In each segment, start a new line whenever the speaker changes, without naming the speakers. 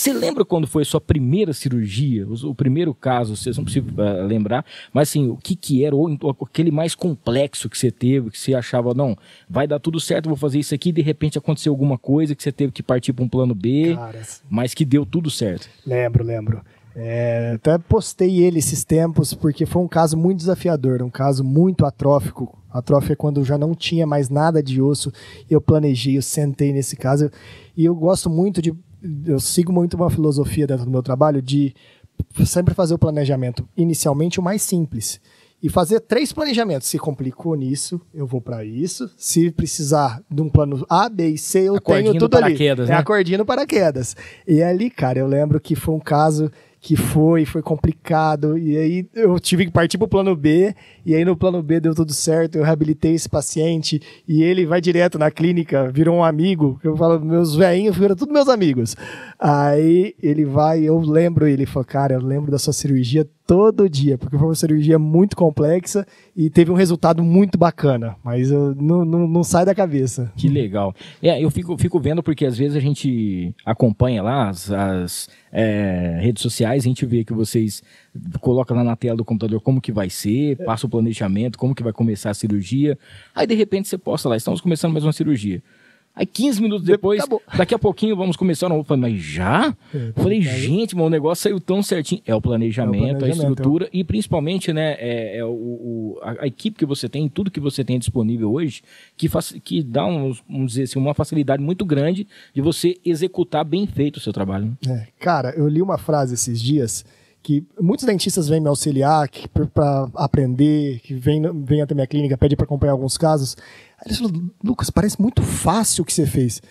Você lembra quando foi a sua primeira cirurgia? O primeiro caso, vocês não precisam lembrar, mas assim, o que era aquele mais complexo que você teve, que você achava, não, vai dar tudo certo, vou fazer isso aqui, e de repente aconteceu alguma coisa que você teve que partir para um plano B, mas que deu tudo certo.
Lembro. Até postei ele esses tempos, porque foi um caso muito desafiador, um caso muito atrófico. Atrófio é quando já não tinha mais nada de osso. Eu planejei, eu sentei nesse caso. E eu gosto muito eu sigo muito uma filosofia dentro do meu trabalho de sempre fazer o planejamento inicialmente o mais simples. E fazer 3 planejamentos. Se complicou nisso, eu vou para isso. Se precisar de um plano A, B e C, eu tenho tudo ali.
Né?
É a cordinha no paraquedas. E ali, cara, eu lembro que foi um caso que foi complicado, e aí eu tive que partir pro plano B, e aí no plano B deu tudo certo, eu reabilitei esse paciente, e ele vai direto na clínica, virou um amigo, eu falo, meus velhinhos viram tudo meus amigos. Aí ele vai, ele falou, cara, eu lembro da sua cirurgia todo dia, porque foi uma cirurgia muito complexa e teve um resultado muito bacana, mas não sai da cabeça.
Que legal. Eu fico vendo porque às vezes a gente acompanha lá as redes sociais, a gente vê que vocês colocam lá na tela do computador como que vai ser, passa o planejamento, como que vai começar a cirurgia, aí de repente você posta lá, estamos começando mais uma cirurgia. Aí 15 minutos depois, acabou. Daqui a pouquinho vamos começar. Eu falei, mas já? Falei, gente, mas o negócio saiu tão certinho. É o planejamento, a estrutura e principalmente, né, a equipe que você tem, tudo que você tem disponível hoje, que dá, vamos dizer assim, uma facilidade muito grande de você executar bem feito o seu trabalho. Né?
Cara, eu li uma frase esses dias que muitos dentistas vêm me auxiliar para aprender, que vêm até minha clínica, pede para acompanhar alguns casos. Aí eles falaram, Lucas, parece muito fácil o que você fez.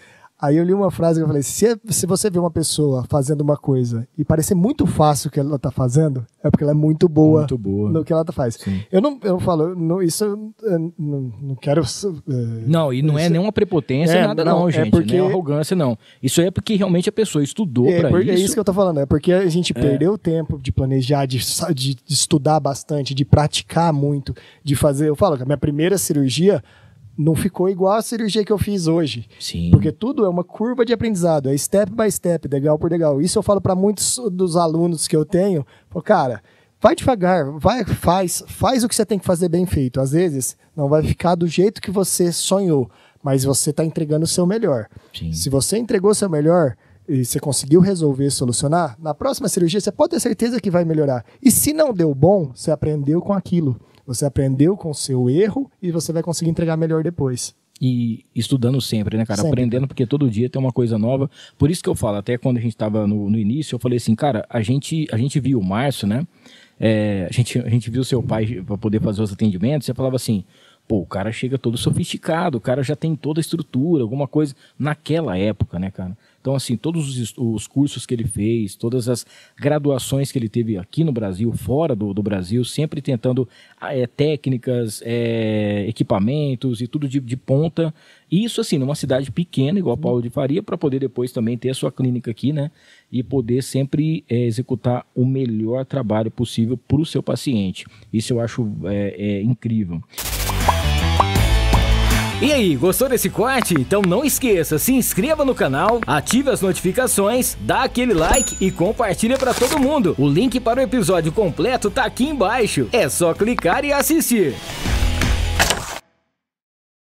Aí eu li uma frase que eu falei, se você vê uma pessoa fazendo uma coisa e parecer muito fácil o que ela está fazendo, é porque ela é muito boa no que ela faz. Eu falo, isso eu não quero...
não, e não é nenhuma prepotência, nada não, gente, porque... não é arrogância, não. Isso é porque realmente a pessoa estudou para isso.
É isso que eu tô falando, é porque a gente perdeu tempo de planejar, de estudar bastante, de praticar muito, de fazer... Eu falo que a minha primeira cirurgia não ficou igual a cirurgia que eu fiz hoje.
Sim.
Porque tudo é uma curva de aprendizado, é step by step, degrau por degrau. Isso eu falo para muitos dos alunos que eu tenho. Falo, cara, vai devagar, faz o que você tem que fazer bem feito. Às vezes não vai ficar do jeito que você sonhou, mas você está entregando o seu melhor.
Sim.
Se você entregou o seu melhor e você conseguiu resolver, solucionar, na próxima cirurgia você pode ter certeza que vai melhorar. E se não deu bom, você aprendeu com aquilo. Você aprendeu com o seu erro e você vai conseguir entregar melhor depois.
E estudando sempre, né, cara? Sempre. Aprendendo, porque todo dia tem uma coisa nova. Por isso que eu falo, até quando a gente estava no início, eu falei assim, cara, a gente viu o Márcio, né? A gente viu o seu pai para poder fazer os atendimentos, você falava assim, pô, o cara chega todo sofisticado, o cara já tem toda a estrutura, alguma coisa naquela época, né, cara? Então, assim, todos os cursos que ele fez, todas as graduações que ele teve aqui no Brasil, fora do Brasil, sempre tentando técnicas, equipamentos e tudo de ponta. Isso, assim, numa cidade pequena, igual a Paulo de Faria, para poder depois também ter a sua clínica aqui, né? E poder sempre executar o melhor trabalho possível para o seu paciente. Isso eu acho incrível. E aí, gostou desse corte? Então não esqueça, se inscreva no canal, ative as notificações, dá aquele like e compartilha para todo mundo. O link para o episódio completo tá aqui embaixo. É só clicar e assistir.